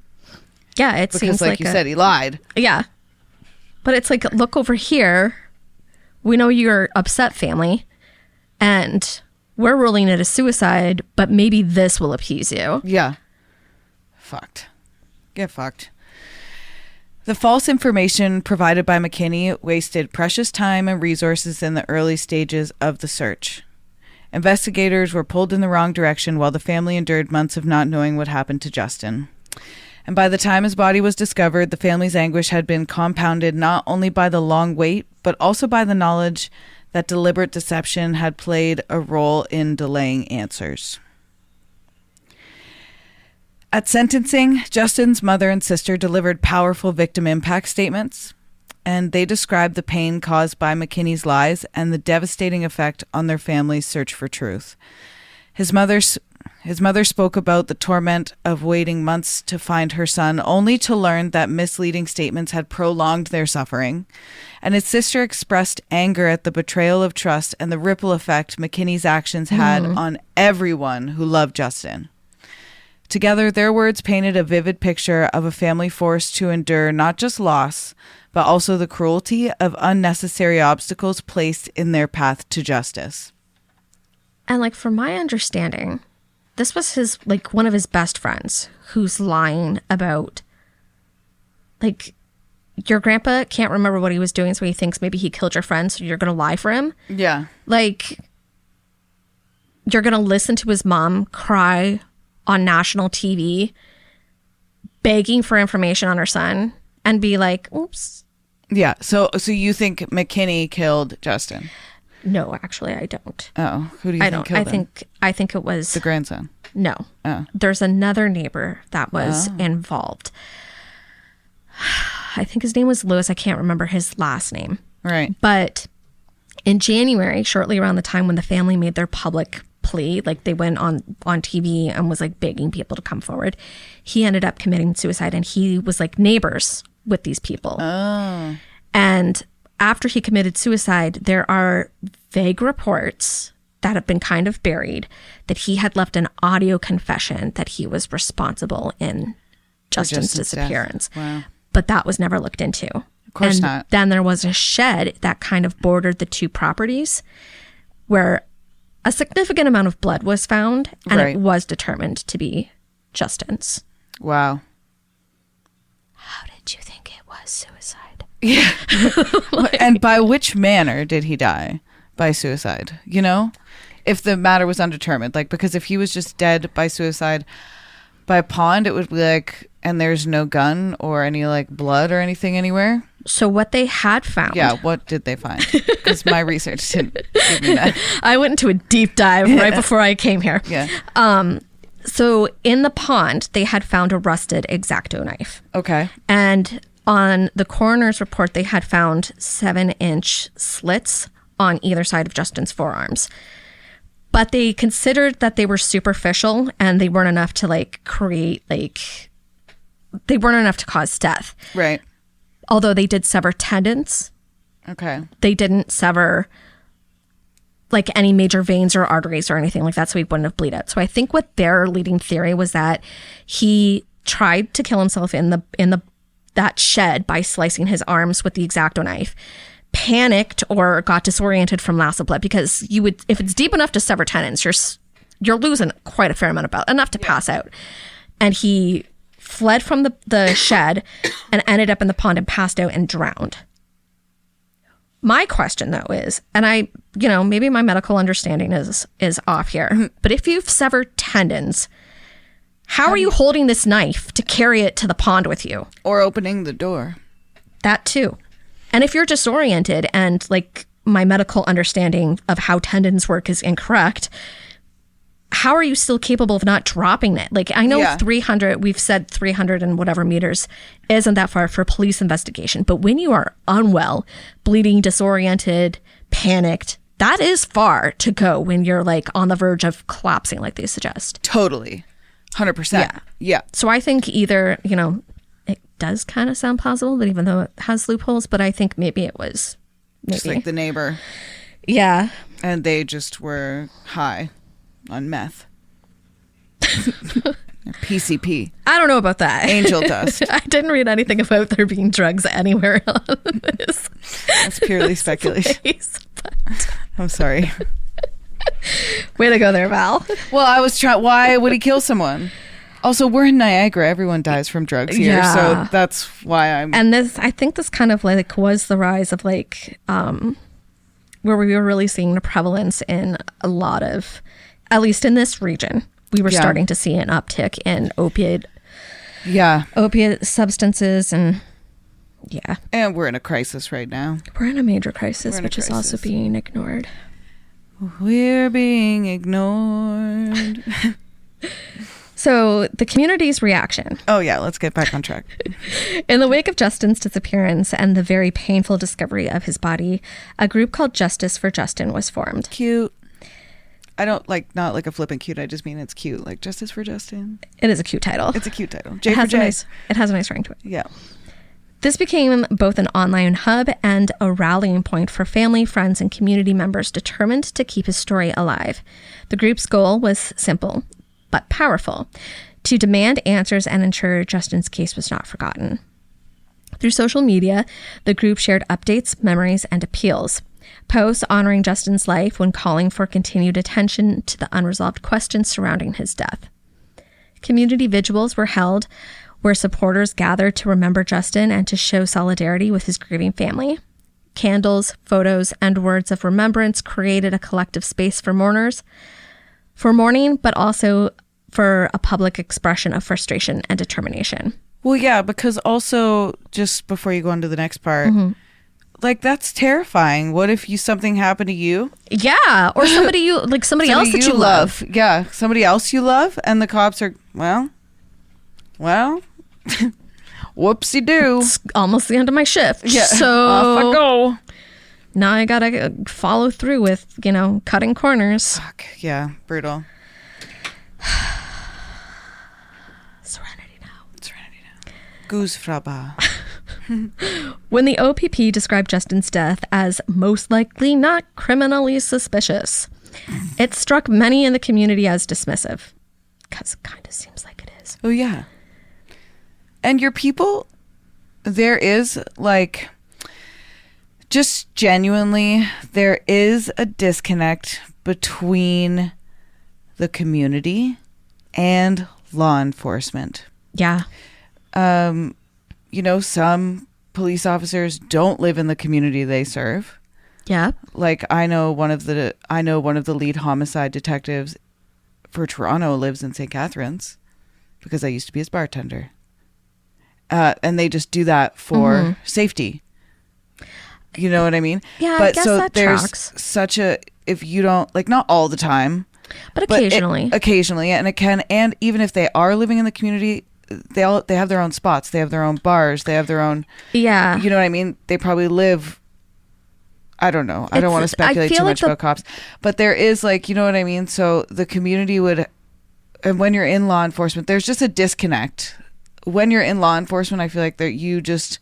Yeah, it seems like you said, he lied. Yeah. But it's like, look over here. We know you're upset, family, and we're ruling it a suicide, but maybe this will appease you. Yeah. Fucked. Get fucked. The false information provided by McKinney wasted precious time and resources in the early stages of the search. Investigators were pulled in the wrong direction while the family endured months of not knowing what happened to Justin. And by the time his body was discovered, the family's anguish had been compounded not only by the long wait, but also by the knowledge that deliberate deception had played a role in delaying answers. At sentencing, Justin's mother and sister delivered powerful victim impact statements, and they described the pain caused by McKinney's lies and the devastating effect on their family's search for truth. His mother spoke about the torment of waiting months to find her son, only to learn that misleading statements had prolonged their suffering. And his sister expressed anger at the betrayal of trust and the ripple effect McKinney's actions had on everyone who loved Justin. Together, their words painted a vivid picture of a family forced to endure not just loss, but also the cruelty of unnecessary obstacles placed in their path to justice. And from my understanding, this was one of his best friends who's lying about, your grandpa can't remember what he was doing, so he thinks maybe he killed your friend, so you're going to lie for him. Yeah. You're going to listen to his mom cry on national TV, begging for information on her son, and be like, oops. Yeah. So you think McKinney killed Justin? No, actually, I don't. Oh, who do you think killed him? I think it was The grandson. No. Oh. There's another neighbor that was involved. I think his name was Lewis. I can't remember his last name. Right. But in January, shortly around the time when the family made their public plea, like they went on TV and was like begging people to come forward, he ended up committing suicide, and he was like neighbors with these people. Oh. And after he committed suicide, there are vague reports that have been kind of buried that he had left an audio confession that he was responsible in Justin's disappearance. Wow. But that was never looked into. Of course not. Then there was a shed that kind of bordered the two properties where a significant amount of blood was found, and it was determined to be Justin's. Wow. How did you think it was suicide? Yeah. And by which manner did he die? By suicide, you know? If the matter was undetermined. Like, because if he was just dead by suicide by a pond, it would be like, and there's no gun or any like blood or anything anywhere. So what they had found. Yeah, what did they find? Because my research didn't give me that. I went into a deep dive right before I came here. Yeah. So in the pond, they had found a rusted X-Acto knife. Okay. And on the coroner's report, they had found 7-inch slits on either side of Justin's forearms. But they considered that they were superficial and they weren't enough to like create like, they weren't enough to cause death. Right. Although they did sever tendons. Okay. They didn't sever like any major veins or arteries or anything like that, so he wouldn't have bleed out. So I think what their leading theory was that he tried to kill himself in that shed by slicing his arms with the X-Acto knife, panicked or got disoriented from loss of blood, because you would, if it's deep enough to sever tendons, you're losing quite a fair amount of blood, enough to pass out. And he fled from the shed and ended up in the pond and passed out and drowned. My question though is, and I, maybe my medical understanding is off here, but if you've severed tendons, how are you holding this knife to carry it to the pond with you? Or opening the door. That too. And if you're disoriented and like my medical understanding of how tendons work is incorrect, how are you still capable of not dropping it? Like, I know 300, we've said 300 and whatever meters isn't that far for police investigation. But when you are unwell, bleeding, disoriented, panicked, that is far to go when you're like on the verge of collapsing like they suggest. Totally. 100%. Yeah. So I think either, it does kind of sound plausible, but even though it has loopholes, but I think maybe it was just like the neighbor. Yeah. And they just were high on meth. PCP. I don't know about that. Angel dust. I didn't read anything about there being drugs anywhere on this. That's purely speculation. I'm sorry. Way to go there, Val. Well, I was trying. Why would he kill someone? Also, we're in Niagara. Everyone dies from drugs here, so that's why I'm. And I think this kind of like was the rise of like, where we were really seeing the prevalence in a lot of, at least in this region, we were starting to see an uptick in opiate substances, and and we're in a crisis right now. We're in a major crisis, which is also being ignored. We're being ignored. So the community's reaction. Oh yeah, let's get back on track. In the wake of Justin's disappearance and the very painful discovery of his body, a group called Justice for Justin was formed. Cute. I don't like, not like a flippant cute, I just mean it's cute. Like Justice for Justin. It is a cute title. It's a cute title. J for J. It has a nice ring to it. Yeah. This became both an online hub and a rallying point for family, friends, and community members determined to keep his story alive. The group's goal was simple, but powerful: to demand answers and ensure Justin's case was not forgotten. Through social media, the group shared updates, memories, and appeals. Posts honoring Justin's life when calling for continued attention to the unresolved questions surrounding his death. Community vigils were held where supporters gathered to remember Justin and to show solidarity with his grieving family. Candles, photos, and words of remembrance created a collective space for mourners, for mourning, but also for a public expression of frustration and determination. Well, yeah, because also, just before you go on to the next part, like, that's terrifying. What if something happened to you? Yeah, or somebody else that you love. Yeah, somebody else you love, and the cops are, well, whoopsie-doo. It's almost the end of my shift. Yeah, so off I go. Now I gotta follow through with, cutting corners. Fuck, yeah, brutal. Serenity now. Goose fraba. When the OPP described Justin's death as most likely not criminally suspicious, it struck many in the community as dismissive. Because it kind of seems like it is. Oh, yeah. And your people, there is, like, just genuinely, there is a disconnect between the community and law enforcement. Yeah. Some police officers don't live in the community they serve. Yeah. Like, I know one of the lead homicide detectives for Toronto lives in St. Catharines because I used to be his bartender. And they just do that for safety. You know what I mean? Yeah, but I guess so that there's tracks. such a, if you don't, like, not all the time, but occasionally. And it can, and even if they are living in the community, they have their own spots, they have their own bars, they have their own, you know what I mean? They probably live, I don't know. I don't want to speculate too much about cops, but there is, like, you know what I mean? So the community would, and when you're in law enforcement, there's just a disconnect. When you're in law enforcement, I feel like that you just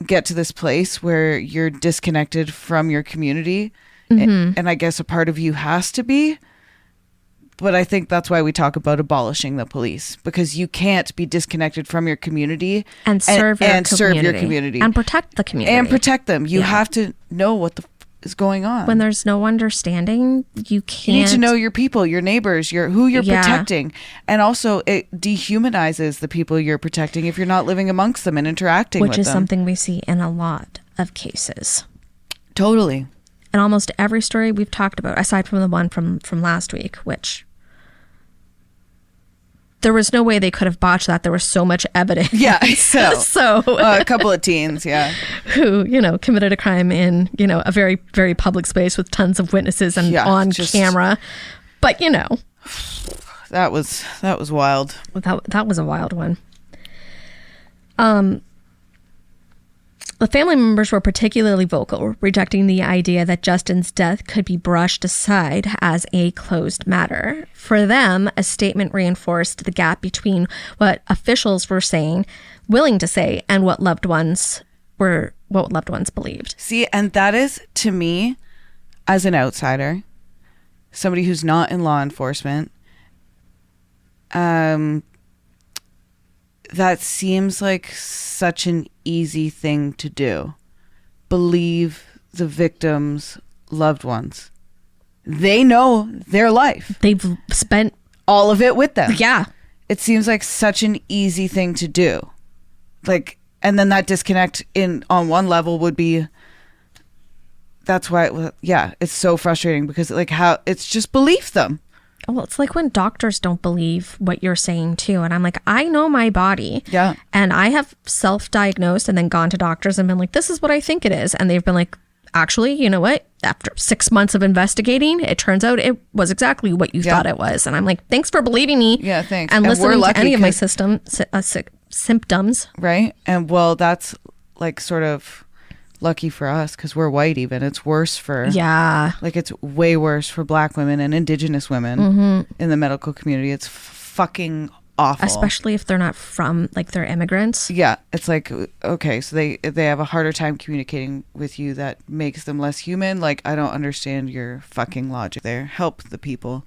get to this place where you're disconnected from your community. And I guess a part of you has to be. But I think that's why we talk about abolishing the police, because you can't be disconnected from your community and serve your community and protect the community and protect them. You have to know what the is going on. When there's no understanding, you can't. You need to know your people, your neighbors, who you're protecting, and also it dehumanizes the people you're protecting if you're not living amongst them and interacting with them. Which is something we see in a lot of cases. Totally. And almost every story we've talked about, aside from the one from last week, which there was no way they could have botched that. There was so much evidence. Yeah. So a couple of teens, who, committed a crime in, a very, very public space with tons of witnesses and on camera. But, that was wild. That was a wild one. The family members were particularly vocal, rejecting the idea that Justin's death could be brushed aside as a closed matter. For them, a statement reinforced the gap between what officials were willing to say, and what loved ones believed. See, and that is, to me, as an outsider, somebody who's not in law enforcement, that seems like such an easy thing to do. Believe the victims' loved ones. They know their life. They've spent all of it with them. Yeah. It seems like such an easy thing to do. Like, and then that disconnect on one level would be, that's why, it's so frustrating because it's just believe them. Well, it's like when doctors don't believe what you're saying too. And I'm like, I know my body. Yeah. And I have self-diagnosed and then gone to doctors and been like, this is what I think it is. And they've been like, actually, you know what? After 6 months of investigating, it turns out it was exactly what you thought it was. And I'm like, thanks for believing me. Yeah, thanks. And listening to any of my symptoms. Right. And well, that's like sort of lucky for us because we're white even. It's worse for... Yeah. Like it's way worse for Black women and Indigenous women in the medical community. It's fucking awful. Especially if they're not from, like, they're immigrants. Yeah. It's like, okay, so they have a harder time communicating with you that makes them less human. Like, I don't understand your fucking logic there. Help the people.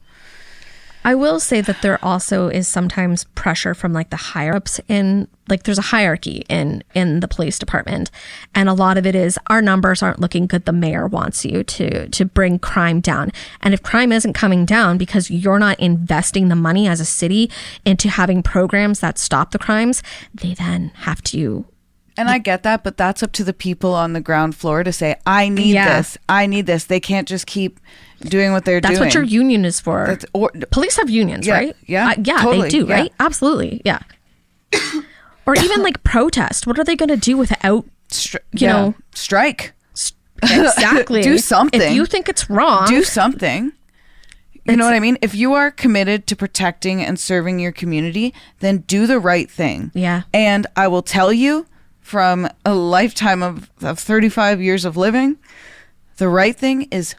I will say that there also is sometimes pressure from like the higher ups in, like there's a hierarchy in the police department. And a lot of it is our numbers aren't looking good. The mayor wants you to bring crime down. And if crime isn't coming down because you're not investing the money as a city into having programs that stop the crimes, they then have to. And I get that, but that's up to the people on the ground floor to say, I need this. I need this. They can't just keep doing what they're doing. That's what your union is for. Police have unions, right? Yeah. Totally. They do, right? Absolutely. Yeah. Or even like protest. What are they going to do without, strike? Exactly. Do something. If you think it's wrong, do something. You know what I mean? If you are committed to protecting and serving your community, then do the right thing. Yeah. And I will tell you, from a lifetime of 35 years of living, the right thing is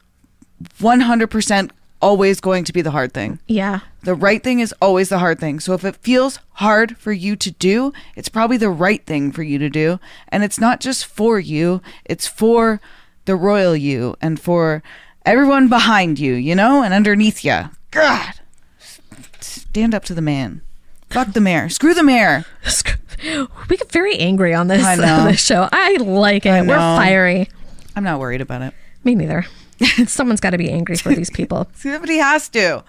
100% always going to be the hard thing. Yeah. The right thing is always the hard thing. So if it feels hard for you to do, it's probably the right thing for you to do. And it's not just for you, it's for the royal you and for everyone behind you, you know, and underneath you. God, stand up to the man. Fuck the mayor. Screw the mayor. We get very angry on this, I know. this show. I like it. We're fiery. I'm not worried about it. Me neither. Someone's got to be angry for these people. Somebody has to.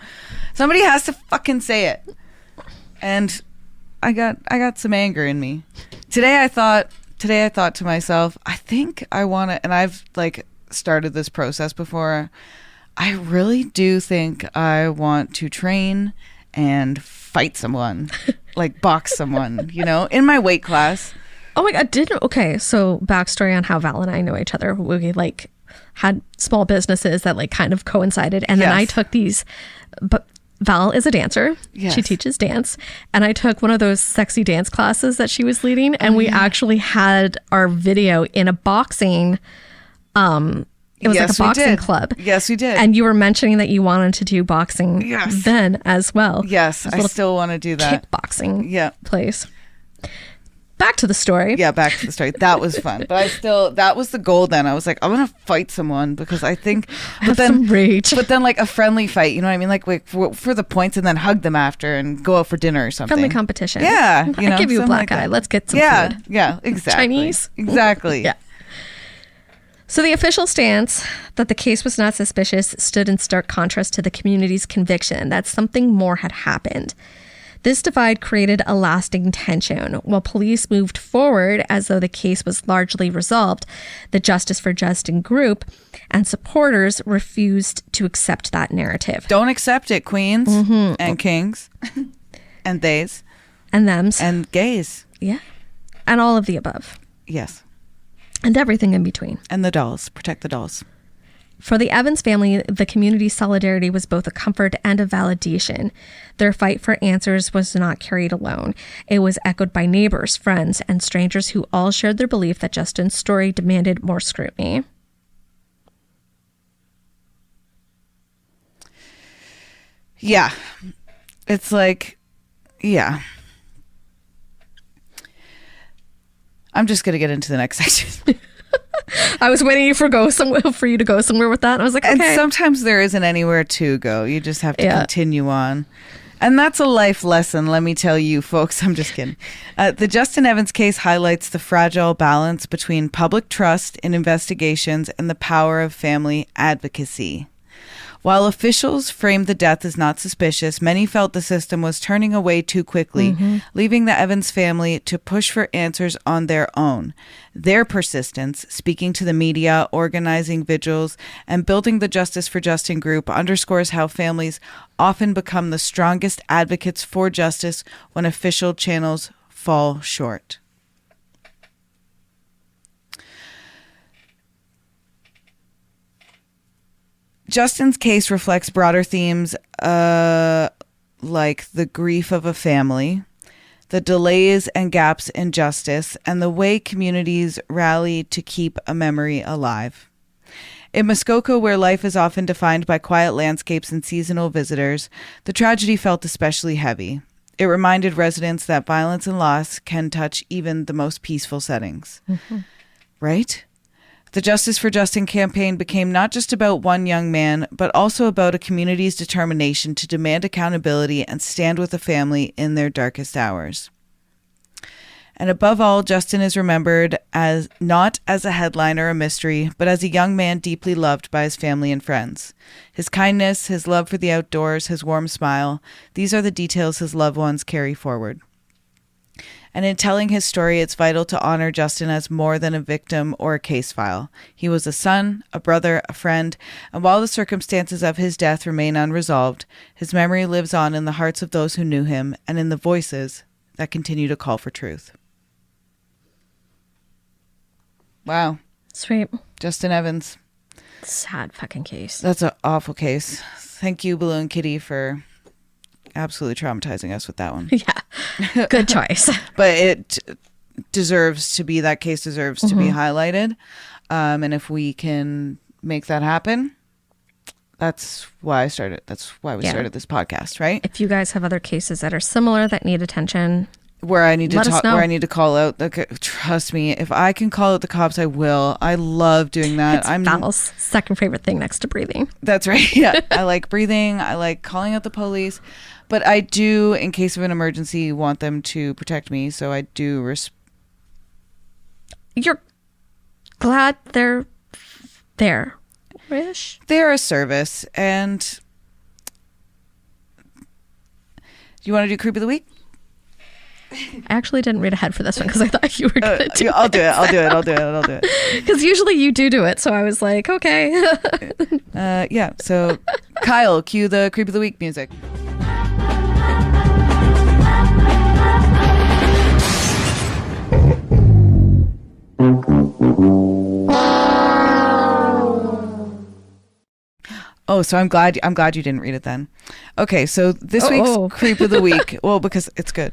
Somebody has to fucking say it. And I got some anger in me. Today I thought to myself, I think I want to, and I've like started this process before. I really do think I want to train and fight someone, like box someone, you know, in my weight class. Oh my God. Okay. So backstory on how Val and I know each other. We like had small businesses that like kind of coincided. And then I took these, but Val is a dancer. Yes. She teaches dance. And I took one of those sexy dance classes that she was leading. And we actually had our video in a boxing, it was like a boxing club. Yes, we did. And you were mentioning that you wanted to do boxing then as well. Yes, I still want to do that. Kickboxing place. Back to the story. Yeah, back to the story. That was fun. But that was the goal then. I was like, I want to fight someone because I think, some rage. But then like a friendly fight, you know what I mean? Like for the points and then hug them after and go out for dinner or something. Friendly competition. Yeah. I give you a black eye. Let's get some food. Yeah, exactly. Chinese. Exactly. Yeah. So the official stance that the case was not suspicious stood in stark contrast to the community's conviction that something more had happened. This divide created a lasting tension. While police moved forward as though the case was largely resolved, the Justice for Justin group and supporters refused to accept that narrative. Don't accept it, queens and kings and theys. And thems. And gays. Yeah. And all of the above. Yes. And everything in between. And the dolls. Protect the dolls. For the Evans family, the community's solidarity was both a comfort and a validation. Their fight for answers was not carried alone. It was echoed by neighbors, friends, and strangers who all shared their belief that Justin's story demanded more scrutiny. Yeah. It's like, yeah. I'm just going to get into the next section. I was waiting for you to go somewhere with that. And I was like, okay. And sometimes there isn't anywhere to go. You just have to continue on. And that's a life lesson, let me tell you, folks. I'm just kidding. The Justin Evans case highlights the fragile balance between public trust in investigations and the power of family advocacy. While officials framed the death as not suspicious, many felt the system was turning away too quickly, leaving the Evans family to push for answers on their own. Their persistence, speaking to the media, organizing vigils, and building the Justice for Justin group underscores how families often become the strongest advocates for justice when official channels fall short. Justin's case reflects broader themes like the grief of a family, the delays and gaps in justice, and the way communities rally to keep a memory alive. In Muskoka, where life is often defined by quiet landscapes and seasonal visitors, the tragedy felt especially heavy. It reminded residents that violence and loss can touch even the most peaceful settings. Right? The Justice for Justin campaign became not just about one young man, but also about a community's determination to demand accountability and stand with the family in their darkest hours. And above all, Justin is remembered as not as a headline or a mystery, but as a young man deeply loved by his family and friends. His kindness, his love for the outdoors, his warm smile, these are the details his loved ones carry forward. And in telling his story, it's vital to honor Justin as more than a victim or a case file. He was a son, a brother, a friend, and while the circumstances of his death remain unresolved, his memory lives on in the hearts of those who knew him and in the voices that continue to call for truth. Wow. Sweet. Justin Evans. Sad fucking case. That's an awful case. Thank you, Balloon Kitty, for absolutely traumatizing us with that one. Yeah. Good choice. But it deserves to be, that case deserves to be highlighted. And if we can make that happen, that's why we started this podcast, right? If you guys have other cases that are similar that need attention, where I need to let us know. Where I need to call out trust me, if I can call out the cops, I will. I love doing that. It's Val's second favorite thing next to breathing. That's right. Yeah. I like breathing. I like calling out the police. But I do, in case of an emergency, want them to protect me. So I do You're glad they're there. Wish. They're a service. And do you want to do Creep of the Week? I actually didn't read ahead for this one because I thought you were going to do it. I'll do it. Because usually you do it. So I was like, okay. Yeah. So Kyle, cue the Creep of the Week music. Oh, so I'm glad you didn't read it then. Okay, so this week's Creep of the Week, well, because it's good.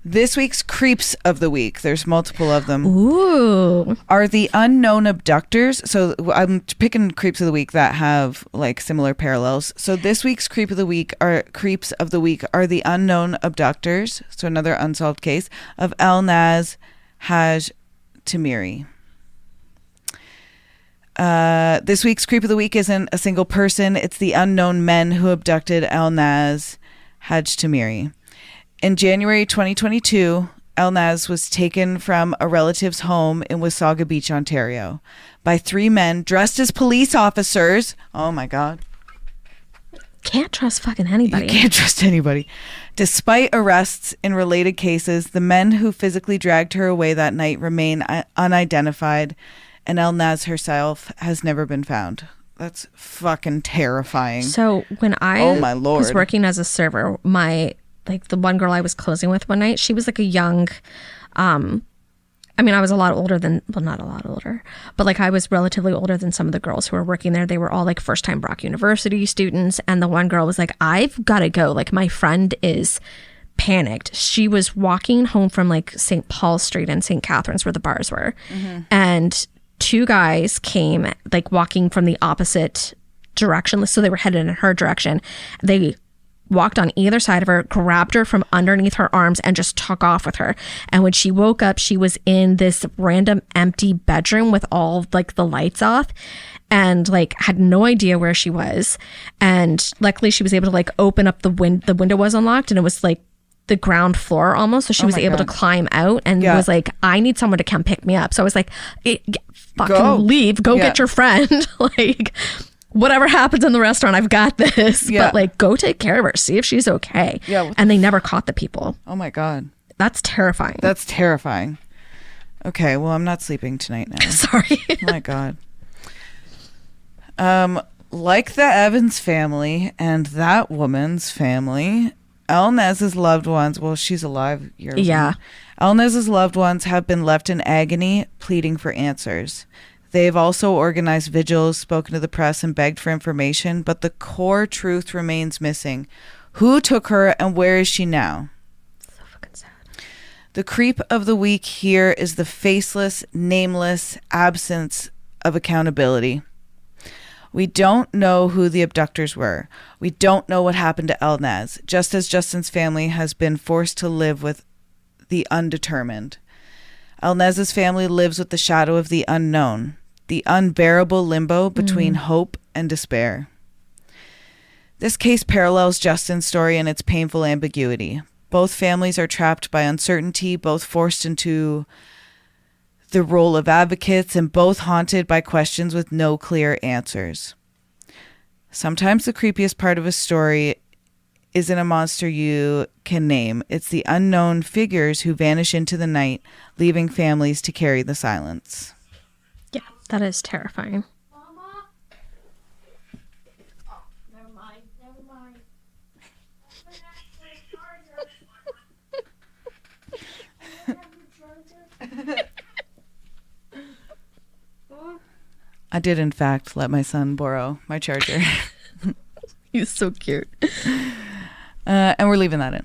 This week's Creeps of the Week, there's multiple of them. Ooh. Are the unknown abductors. So I'm picking Creeps of the Week that have like similar parallels. So this week's Creeps of the Week are the unknown abductors, so another unsolved case, of Elnaz Haj Tamiri. This week's Creep of the Week isn't a single person. It's the unknown men who abducted Elnaz Haj Tamiri. In January 2022, Elnaz was taken from a relative's home in Muskoka Beach, Ontario, by 3 men dressed as police officers. Oh my God. Can't trust fucking anybody. You can't trust anybody. Despite arrests in related cases, the men who physically dragged her away that night remain unidentified, and Elnaz herself has never been found. That's fucking terrifying. So when I was working as a server, the one girl I was closing with one night, she was like a young, I was a lot older than, well, not a lot older, but like I was relatively older than some of the girls who were working there. They were all like first time Brock University students. And the one girl was like, I've got to go. Like my friend is panicked. She was walking home from like St. Paul Street and St. Catharines where the bars were. Mm-hmm. And 2 guys came like walking from the opposite direction. So they were headed in her direction. They walked on either side of her, grabbed her from underneath her arms and just took off with her. And when she woke up, she was in this random empty bedroom with all like the lights off and like had no idea where she was. And luckily she was able to like open up the window was unlocked and it was like the ground floor almost. So she was able to climb out and was like, I need someone to come pick me up. So I was like, leave, go get your friend. Like whatever happens in the restaurant, I've got this. Yeah. But like go take care of her, see if she's okay. Yeah. And they never caught the people. Oh my God. That's terrifying. Okay, well, I'm not sleeping tonight now. Sorry. Oh my God. Like the Evans family and that woman's family, Elnaz's loved ones, well, she's alive. Elnaz's loved ones have been left in agony, pleading for answers. They've also organized vigils, spoken to the press, and begged for information, but the core truth remains missing. Who took her and where is she now? So fucking sad. The Creep of the Week here is the faceless, nameless absence of accountability. We don't know who the abductors were. We don't know what happened to Elnaz, just as Justin's family has been forced to live with the undetermined. Elnaz's family lives with the shadow of the unknown, the unbearable limbo between hope and despair. This case parallels Justin's story in its painful ambiguity. Both families are trapped by uncertainty, both forced into the role of advocates, and both haunted by questions with no clear answers. Sometimes the creepiest part of a story isn't a monster you can name. It's the unknown figures who vanish into the night, leaving families to carry the silence. Yeah, that is terrifying. Mama? Oh, never mind. I did, in fact, let my son borrow my charger. He's so cute. And we're leaving that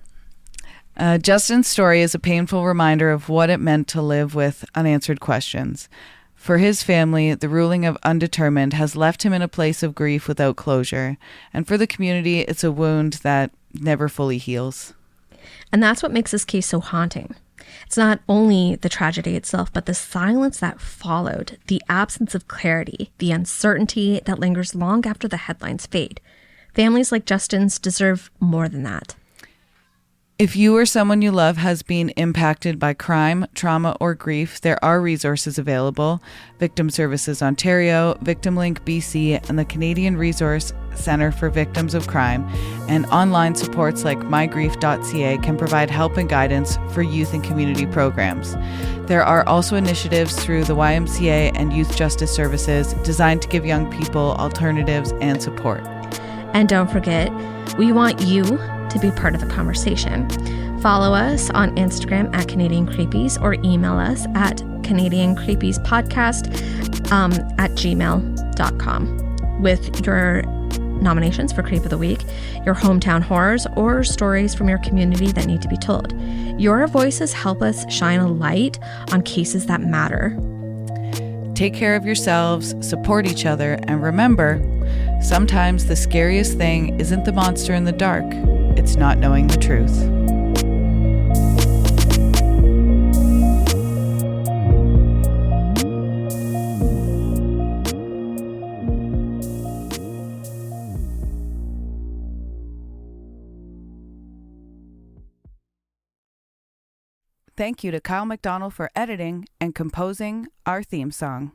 in. Justin's story is a painful reminder of what it meant to live with unanswered questions. For his family, the ruling of undetermined has left him in a place of grief without closure. And for the community, it's a wound that never fully heals. And that's what makes this case so haunting. It's not only the tragedy itself, but the silence that followed, the absence of clarity, the uncertainty that lingers long after the headlines fade. Families like Justin's deserve more than that. If you or someone you love has been impacted by crime, trauma, or grief, there are resources available. Victim Services Ontario, Victim Link BC, and the Canadian Resource Centre for Victims of Crime, and online supports like mygrief.ca can provide help and guidance for youth and community programs. There are also initiatives through the YMCA and Youth Justice Services designed to give young people alternatives and support. And don't forget, we want you to be part of the conversation. Follow us on Instagram at Canadian Creepies or email us at CanadianCreepiesPodcast at gmail.com with your nominations for Creep of the Week, your hometown horrors, or stories from your community that need to be told. Your voices help us shine a light on cases that matter. Take care of yourselves, support each other, and remember, sometimes the scariest thing isn't the monster in the dark. It's not knowing the truth. Thank you to Kyle McDonald for editing and composing our theme song.